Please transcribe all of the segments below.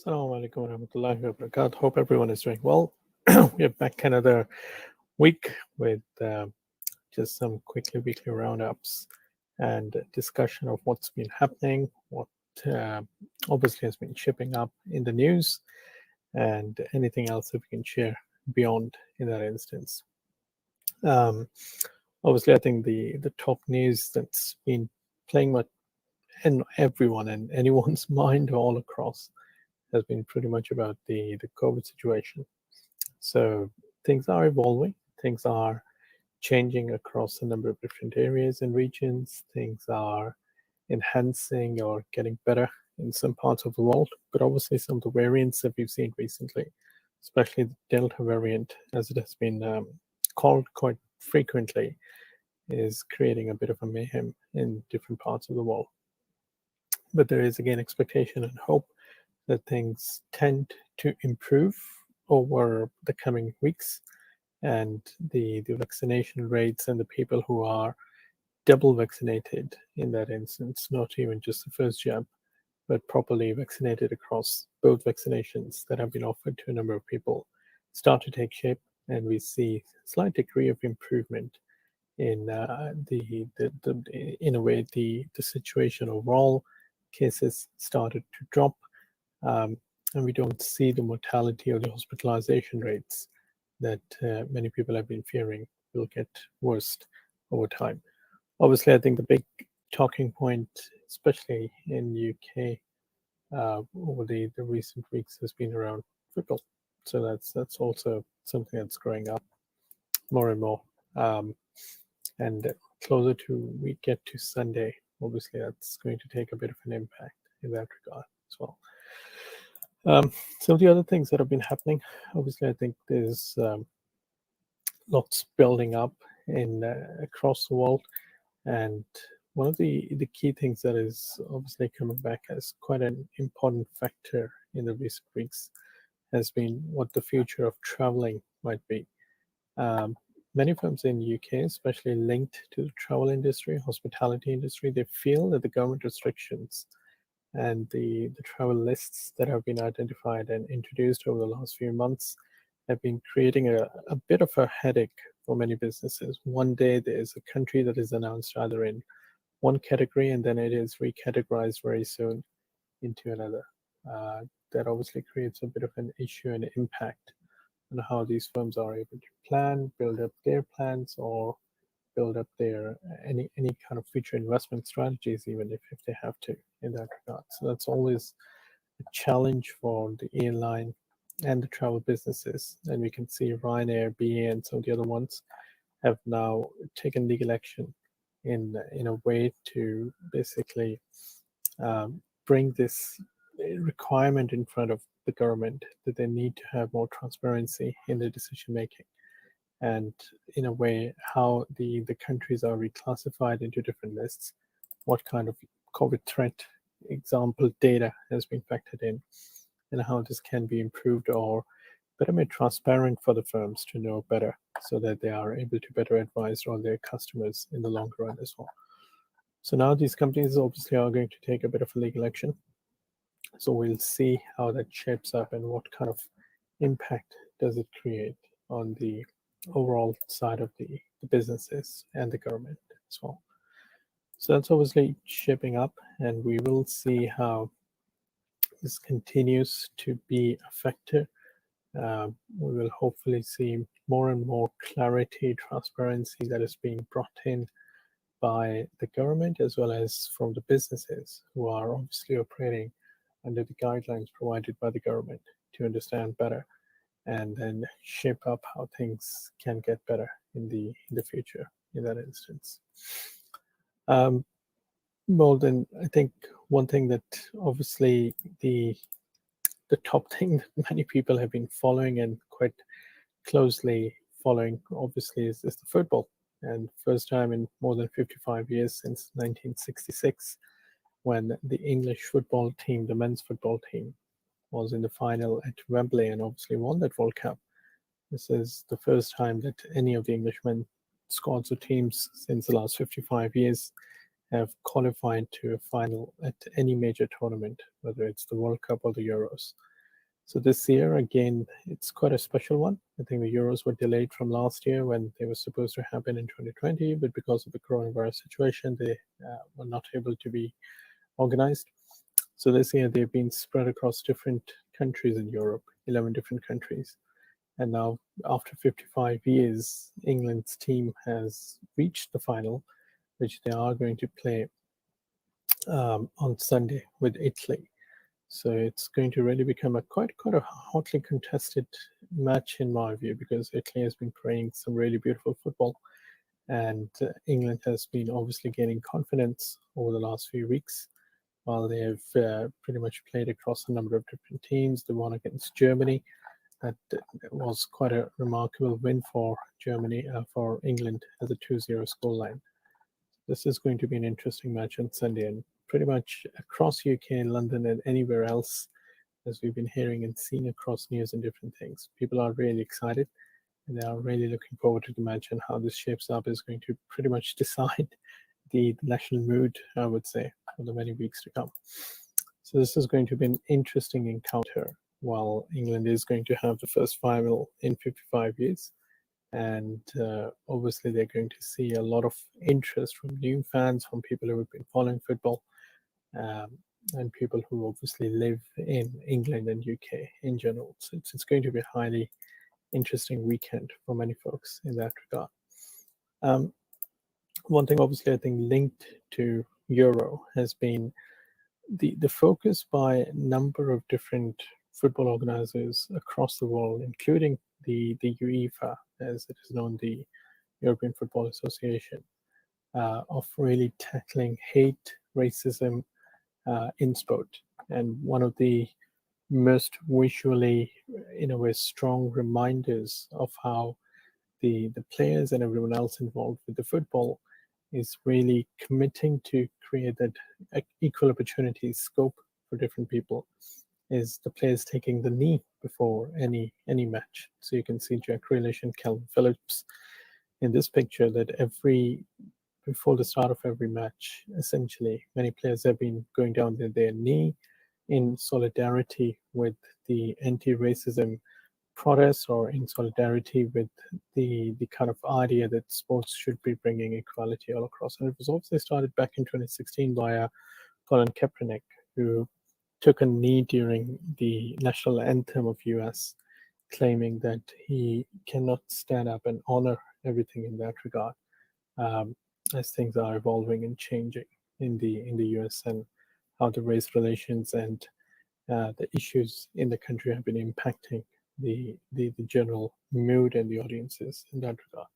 Assalamu alaikum warahmatullahi wabarakatuh. Hope everyone is doing well. We are back another week with just some quickly weekly roundups and discussion of what's been happening, what uh, obviously has been shipping up in the news, and anything else that we can share beyond in that instance. Um, Obviously, I think the top news that's been playing much in everyone and anyone's mind all across has been pretty much about the COVID situation. So things are evolving, things are changing across a number of different areas and regions, things are enhancing or getting better in some parts of the world. But obviously, some of the variants that we've seen recently, especially the Delta variant, as it has been called quite frequently, is creating a bit of a mayhem in different parts of the world. But there is again expectation and hope that things tend to improve over the coming weeks, and the vaccination rates and the people who are double vaccinated in that instance, not even just the first jab, but properly vaccinated across both vaccinations that have been offered to a number of people, start to take shape, and we see a slight degree of improvement in in a way the situation overall. Cases started to drop, um, and we don't see the mortality or the hospitalization rates that many people have been fearing will get worse over time. Obviously, I think the big talking point, especially in UK over the recent weeks, has been around football. So that's also something that's growing up more and more. Um, and closer to we get to Sunday, obviously that's going to take a bit of an impact in that regard as well. Some of the other things that have been happening, obviously, I think there's lots building up in across the world, and one of the key things that is obviously coming back as quite an important factor in the recent weeks has been what the future of traveling might be. Um, Many firms in UK, especially linked to the travel industry, hospitality industry, they feel that the government restrictions and the travel lists that have been identified and introduced over the last few months have been creating a bit of a headache for many businesses. One day there's a country that is announced either in one category and then it is recategorized very soon into another. Uh, that obviously creates a bit of an issue and impact on how these firms are able to plan, build up their plans, or build up their any kind of future investment strategies, even if they have to in that regard. So that's always a challenge for the airline and the travel businesses. And we can see Ryanair, BA, and some of the other ones have now taken legal action in a way to basically bring this requirement in front of the government that they need to have more transparency in their decision making, and in a way how the countries are reclassified into different lists, what kind of COVID threat example data has been factored in, and how this can be improved or better made transparent for the firms to know better so that they are able to better advise all their customers in the long run as well. So now these companies obviously are going to take a bit of a legal action. So we'll see how that shapes up and what kind of impact does it create on the overall side of the businesses and the government as well. So that's obviously shaping up, and we will see how this continues to be affected. We will hopefully see more and more clarity, transparency that is being brought in by the government as well as from the businesses who are obviously operating under the guidelines provided by the government to understand better and then shape up how things can get better in the future in that instance. Um, well, then I think one thing that obviously the top thing that many people have been following and quite closely following obviously is the football. And first time in more than 55 years since 1966 when the English football team, the men's football team, was in the final at Wembley and obviously won that World Cup. This is the first time that any of the Englishmen squads or teams since the last 55 years have qualified to a final at any major tournament, whether it's the World Cup or the Euros. So this year, again, it's quite a special one. I think the Euros were delayed from last year when they were supposed to happen in 2020, but because of the coronavirus situation, they were not able to be organized. So this year they've been spread across different countries in Europe, 11 different countries. And now, after 55 years, England's team has reached the final, which they are going to play on Sunday with Italy. So it's going to really become a quite a hotly contested match in my view, because Italy has been playing some really beautiful football, and England has been obviously gaining confidence over the last few weeks, while they have pretty much played across a number of different teams. They won against Germany. That was quite a remarkable win for Germany, for England, as a 2-0 scoreline. This is going to be an interesting match on Sunday, and pretty much across UK and London and anywhere else, as we've been hearing and seeing across news and different things. People are really excited, and they are really looking forward to the match, and how this shapes up is going to pretty much decide the national mood, I would say, for the many weeks to come. So this is going to be an interesting encounter, while England is going to have the first final in 55 years. And obviously they're going to see a lot of interest from new fans, from people who have been following football, um, and people who obviously live in England and UK in general. So it's going to be a highly interesting weekend for many folks in that regard. Um, One thing obviously I think linked to Euro has been the focus by a number of different football organizers across the world, including the UEFA, as it is known, the European Football Association, of really tackling hate, racism in sport. And one of the most visually, in a way, strong reminders of how the players and everyone else involved with the football is really committing to create that equal opportunity scope for different people, is the players taking the knee before any match. So you can see Jack Grealish and Calvin Phillips in this picture, that every before the start of every match, essentially, many players have been going down their knee in solidarity with the anti-racism protests, or in solidarity with the kind of idea that sports should be bringing equality all across. And it was obviously started back in 2016 by Colin Kaepernick, who took a knee during the national anthem of US, claiming that he cannot stand up and honor everything in that regard, um, as things are evolving and changing in the US, and how the race relations and the issues in the country have been impacting the general mood and the audiences in that regard.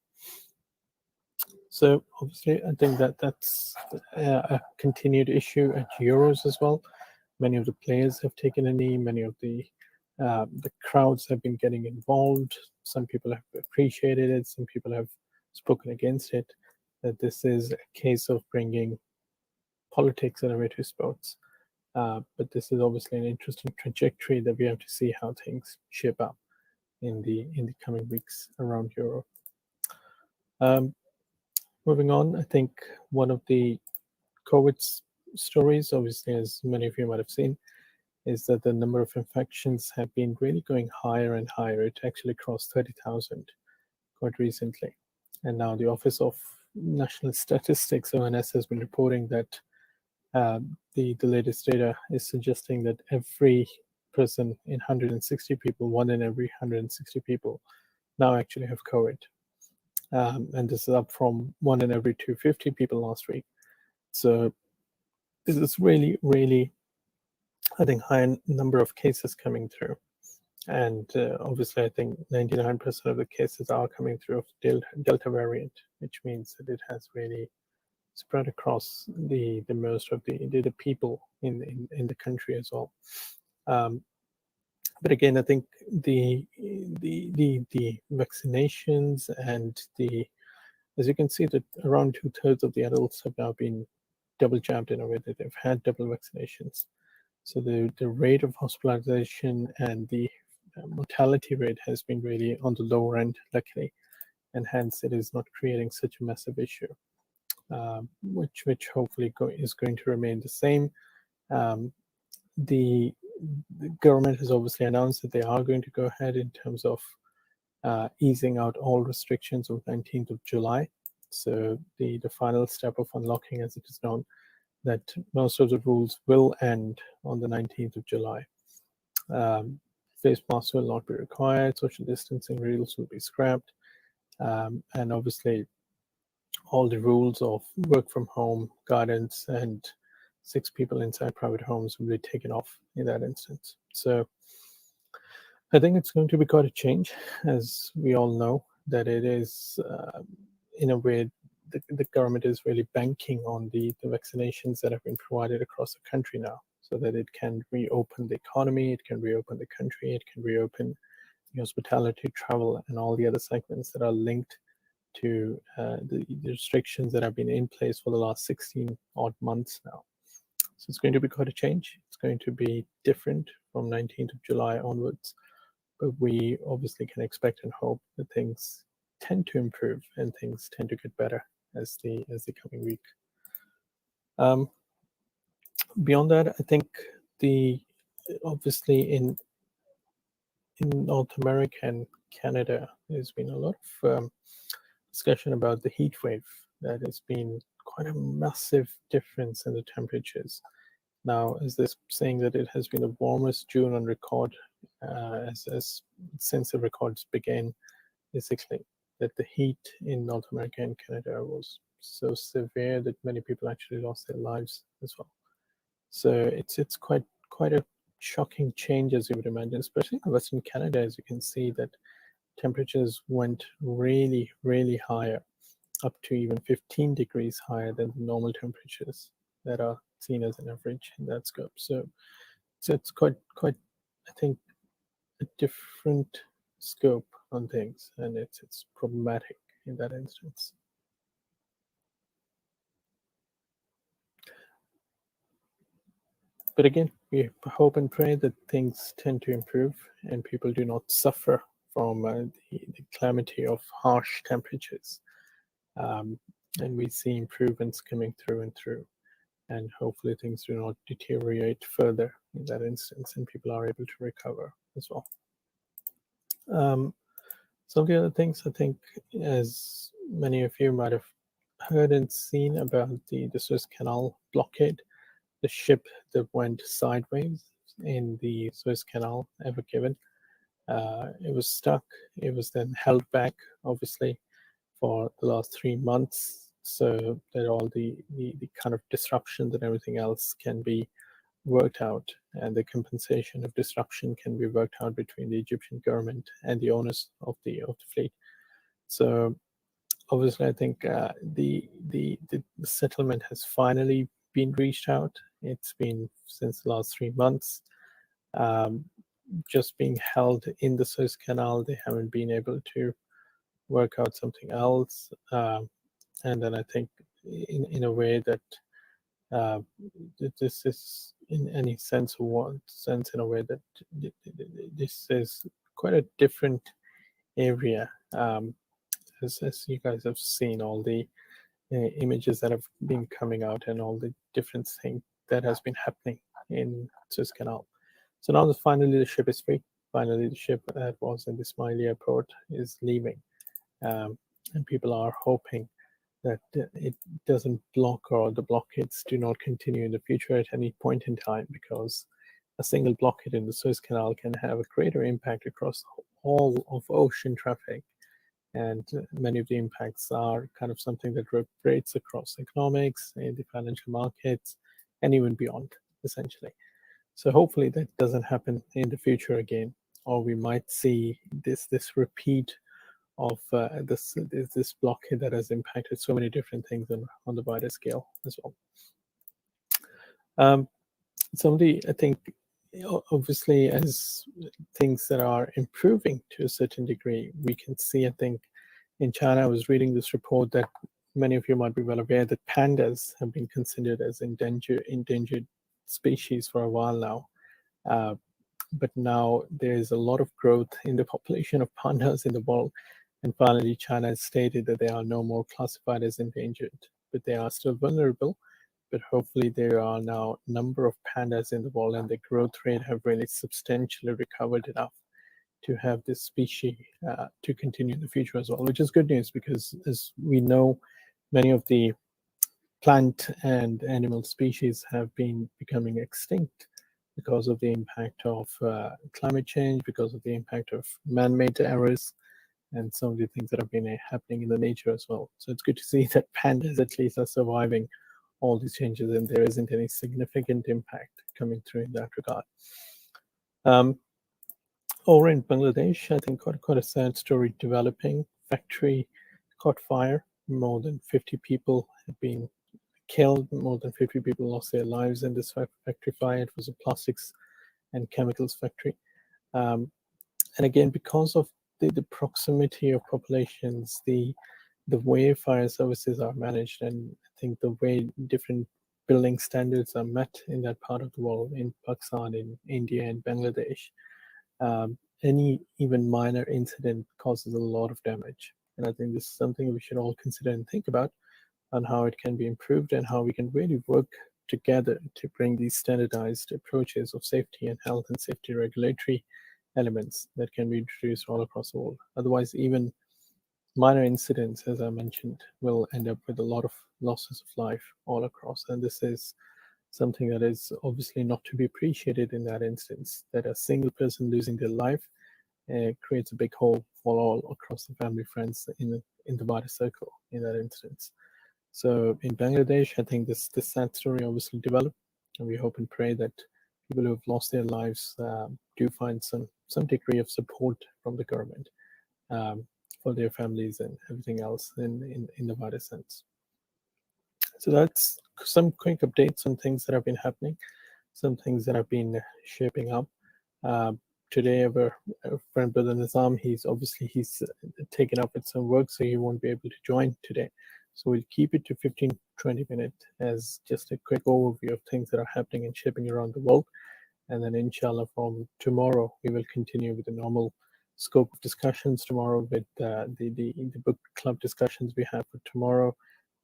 So obviously, I think that's a continued issue at Euros as well. Many of the players have taken a knee. Many of the crowds have been getting involved. Some people have appreciated it. Some people have spoken against it. That this is a case of bringing politics in a way to sports. But this is obviously an interesting trajectory that we have to see how things shape up in the coming weeks around Europe. Um, Moving on, I think one of the COVID stories, obviously, as many of you might have seen, is that the number of infections have been really going higher and higher. It actually crossed 30,000 quite recently. And now the Office of National Statistics, ONS, has been reporting that the latest data is suggesting that every person in 160 people, one in every 160 people, now actually have COVID. And this is up from one in every 250 people last week. So this is really, I think, high number of cases coming through. And obviously, I think 99% of the cases are coming through of Delta variant, which means that it has really spread across the most of the people in the country as well. But again, I think the vaccinations and as you can see, that around 2/3 of the adults have now been double jabbed, in a way that they've had double vaccinations. So the rate of hospitalization and the mortality rate has been really on the lower end, luckily, and hence it is not creating such a massive issue, which hopefully is going to remain the same. The the government has obviously announced that they are going to go ahead in terms of easing out all restrictions on 19th of July. So the final step of unlocking, as it is known, that most of the rules will end on the 19th of July. Face masks will not be required, social distancing rules will be scrapped, and obviously all the rules of work from home, guidance, and 6 people inside private homes will be taken off in that instance. So I think it's going to be quite a change, as we all know that it is, in a way, the government is really banking on the vaccinations that have been provided across the country now, so that it can reopen the economy, it can reopen the country, it can reopen the hospitality, travel, and all the other segments that are linked to the restrictions that have been in place for the last 16 odd months now. So it's going to be quite a change. It's going to be different from 19th of July onwards, but we obviously can expect and hope that things tend to improve and things tend to get better as the coming week. Beyond that, I think the obviously in North America and Canada, there's been a lot of discussion about the heat wave. That has been quite a massive difference in the temperatures. Now, is this saying that it has been the warmest June on record as since the records began? Basically, that the heat in North America and Canada was so severe that many people actually lost their lives as well. So it's quite a shocking change, as you would imagine, especially in Western Canada, as you can see that temperatures went really, really higher, up to even 15 degrees higher than the normal temperatures that are seen as an average in that scope. So it's quite, I think, a different scope on things, and it's problematic in that instance. But again, we hope and pray that things tend to improve and people do not suffer from the calamity of harsh temperatures. And we see improvements coming through and through. And hopefully things do not deteriorate further in that instance and people are able to recover as well. Some of the other things, I think, as many of you might have heard and seen about the Suez Canal blockade, the ship that went sideways in the Suez Canal Ever Given. It was stuck. It was then held back, obviously, for the last 3 months, so that all the kind of disruptions and everything else can be worked out, and the compensation of disruption can be worked out between the Egyptian government and the owners of the fleet. So obviously, I think the settlement has finally been reached out. It's been since the last 3 months, just being held in the Suez Canal. They haven't been able to work out something else, and then I think in a way that this is in any sense in a way that this is quite a different area, as you guys have seen all the images that have been coming out and all the different things that has been happening in Suez Canal. So now that finally the ship is free, finally the ship that was in the Ismaili airport is leaving, and people are hoping that it doesn't block or the blockades do not continue in the future at any point in time, because a single blockade in the Suez Canal can have a greater impact across all of ocean traffic. And many of the impacts are kind of something that reverberates across economics and the financial markets and even beyond, essentially. So hopefully that doesn't happen in the future again, or we might see this repeat of this blockade that has impacted so many different things on the wider scale as well. Some of the, I think, obviously, as things that are improving to a certain degree, we can see, I think, in China, I was reading this report that many of you might be well aware that pandas have been considered as endangered species for a while now. But now there's a lot of growth in the population of pandas in the world. And finally, China has stated that they are no more classified as endangered, but they are still vulnerable. but hopefully there are now a number of pandas in the world, and the growth rate have really substantially recovered enough to have this species to continue in the future as well, which is good news because, as we know, many of the plant and animal species have been becoming extinct because of the impact of climate change, because of the impact of man-made errors, and some of the things that have been happening in the nature as well. So it's good to see that pandas at least are surviving all these changes, and there isn't any significant impact coming through in that regard. Over in Bangladesh, I think quite a sad story developing. Factory caught fire. More than 50 people have been killed. More than 50 people lost their lives in this factory fire. It was a plastics and chemicals factory. And again, because of the proximity of populations, the way fire services are managed, and I think the way different building standards are met in that part of the world, in Pakistan, in India, and Bangladesh, any even minor incident causes a lot of damage. And I think this is something we should all consider and think about on how it can be improved and how we can really work together to bring these standardized approaches of safety and health and safety regulatory elements that can be introduced all across the world. Otherwise, even minor incidents, as I mentioned, will end up with a lot of losses of life all across. And this is something that is obviously not to be appreciated in that instance, that a single person losing their life creates a big hole for all across the family, friends in the wider circle in that instance. So in Bangladesh, I think this sad story obviously developed, and we hope and pray that people who have lost their lives do find some degree of support from the government for their families and everything else in the wider sense. So that's some quick updates on things that have been happening, some things that have been shaping up. Today, our friend Brother Nizam, he's taken up with some work, so he won't be able to join today. So we'll keep it to 15-20 minutes as just a quick overview of things that are happening and shaping around the world. And then inshallah, from tomorrow, we will continue with the normal scope of discussions tomorrow with the book club discussions we have for tomorrow.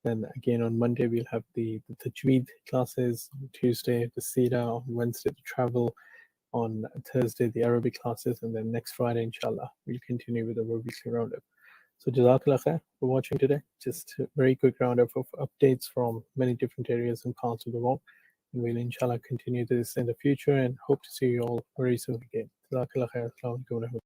Then again on Monday, we'll have the Tajweed classes. On Tuesday, the Sira. On Wednesday, the travel. On Thursday, the Arabic classes. And then next Friday, inshallah, we'll continue with our weekly roundup. So Jazakallah khair for watching today. Just a very quick roundup of updates from many different areas and parts of the world. And we'll inshallah continue this in the future and hope to see you all very soon again. Jazakallah khair. Assalamu alaikum.